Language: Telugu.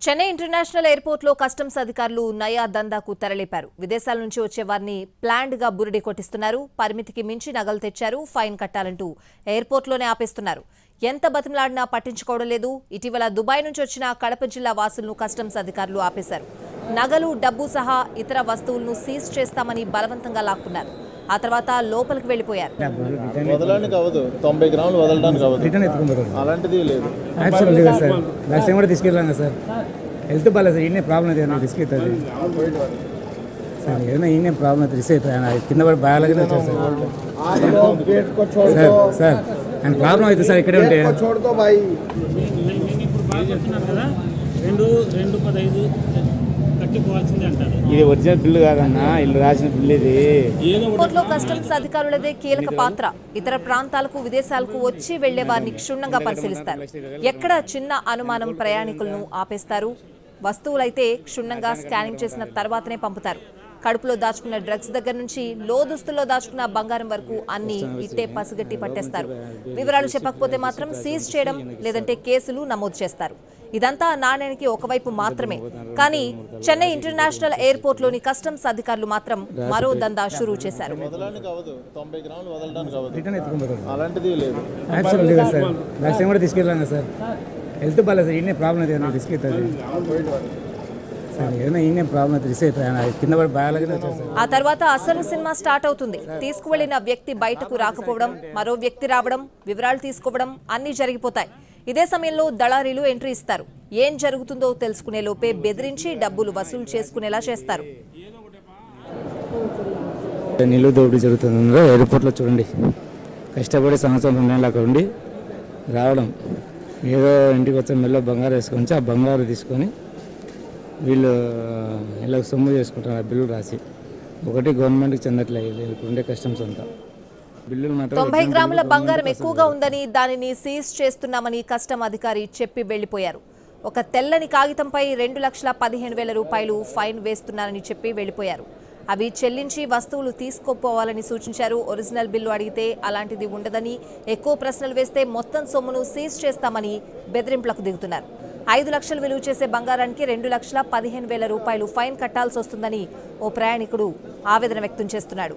చెన్నై ఇంటర్నేషనల్ ఎయిర్పోర్ట్ లో కస్టమ్స్ అధికారులు నయా దందాకు తెరలేపారు. విదేశాల నుంచి వచ్చే వారిని ప్లాండ్ గా బురిడి కొట్టిస్తున్నారు. పరిమితికి మించి నగలు తెచ్చారు, ఫైన్ కట్టాలంటూ ఎయిర్పోర్ట్ లోనే ఆపేస్తున్నారు. ఎంత బతిమలాడినా పట్టించుకోవడం లేదు. ఇటీవల దుబాయ్ నుంచి వచ్చిన కడప జిల్లా వాసులను కస్టమ్స్ అధికారులు ఆపేశారు. నగలు, డబ్బు సహా ఇతర వస్తువులను సీజ్ చేస్తామని బలవంతంగా లాక్కున్నారు. ఆ తర్వాత లోపలికి వెళ్లిపోయారు. వదలడానికి అవ్వదు, 90 గ్రాములు వదలడానికి అవ్వదు. అలాంటిది లేదు. లాస్ట్ టైం కూడా తీసుకెళ్ళాను సార్. హెల్త్ బాగాలేదు సార్. ఈయనే ప్రాబ్లం అయితే ఏదైనా రిస్క్ అవుతుంది సార్. ఏదైనా ఈయనే ప్రాబ్లం అయితే రిస్క్ అవుతుంది. కింద పడి బాగాలేదని వచ్చారు సార్. సార్ ఆయన ప్రాబ్లం అయితే సార్ ఇక్కడే ఉంటే ఇది ఒరిజినల్ బిల్లు కాదన్నా, ఇల్లు రాసిన బిల్లు ఇది. ఎయిర్పోర్ట్లో కస్టమ్స్ అధికారులదే కీలక పాత్ర. ఇతర ప్రాంతాలకు, విదేశాలకు వచ్చి వెళ్లే వారిని క్షుణ్ణంగా పరిశీలిస్తారు. ఎక్కడ చిన్న అనుమానం ప్రయాణికులను ఆపేస్తారు. వస్తువులైతే క్షుణ్ణంగా స్కానింగ్ చేసిన తర్వాతనే పంపుతారు. కడుపులో దాచుకున్న డ్రగ్స్ దగ్గర నుంచి లోదుస్తుల్లో దాచుకున్న బంగారం వరకు అన్ని ఇట్టే పసిగట్టి పట్టేస్తారు. వివరాలు చెప్పకపోతే మాత్రం సీజ్ చేయడం, లేదంటే కేసులు నమోదు చేస్తారు. ఇదంతా నాణ్యానికి ఒకవైపు మాత్రమే. కానీ చెన్నై ఇంటర్నేషనల్ ఎయిర్పోర్ట్ లోని కస్టమ్స్ అధికారులు మాత్రం మరో దందా షురూ చేశారు. హెల్త్ బాగాలేదు సార్. ఈయనే ప్రాబ్లం అయితే ఏదైనా రిస్క్ అవుతుంది సార్. ఏదైనా ఈయనే ప్రాబ్లం అయితే రిస్క్ అవుతుంది. కింద పడి బాగాలేదని వచ్చారు సార్. ఆ తర్వాత అసలు సినిమా స్టార్ట్ అవుతుంది. తీసుకువెళ్లిన వ్యక్తి బయటకు రాకపోవడం, మరో వ్యక్తి రావడం, వివరాలు తీసుకోవడం అన్ని జరిగిపోతాయి. ఇదే సమయంలో దళారీలు ఎంట్రీ ఇస్తారు. ఏం జరుగుతుందో తెలుసుకునే లోపే బెదిరించి డబ్బులు వసూలు చేసుకునేలా చేస్తారు. నిలువ దోపిడీ జరుగుతుంది ఎయిర్పోర్ట్లో. చూడండి, కష్టపడి సంవత్సరం 2 నెలలు అక్కడ ఉండి రావడం, ఏదో ఇంటికి వచ్చే మెల్లో బంగారు వేసుకొని ఆ బంగారు తీసుకొని వీళ్ళు ఇలా సొమ్ము చేసుకుంటారు. ఆ బిల్లు రాసి ఒకటి గవర్నమెంట్కి చెందట్లేదు. ఇప్పుడుండే కస్టమ్స్ అంతా 90 గ్రాముల బంగారం ఎక్కువగా ఉందని దానిని సీజ్ చేస్తున్నామని కస్టమ్ అధికారి చెప్పి వెళ్లిపోయారు. ఒక తెల్లని కాగితంపై 2,15,000 రూపాయలు ఫైన్ వేస్తున్నారని చెప్పి వెళ్లిపోయారు. అవి చెల్లించి వస్తువులు తీసుకోపోవాలని సూచించారు. ఒరిజినల్ బిల్లు అడిగితే అలాంటిది ఉండదని, ఎక్కువ ప్రశ్నలు వేస్తే మొత్తం సొమ్మును సీజ్ చేస్తామని బెదిరింపులకు దిగుతున్నారు. 5 లక్షలు విలువ చేసే బంగారానికి 2,15,000 రూపాయలు ఫైన్ కట్టాల్సి వస్తుందని ఓ ప్రయాణికుడు ఆవేదన వ్యక్తం చేస్తున్నాడు.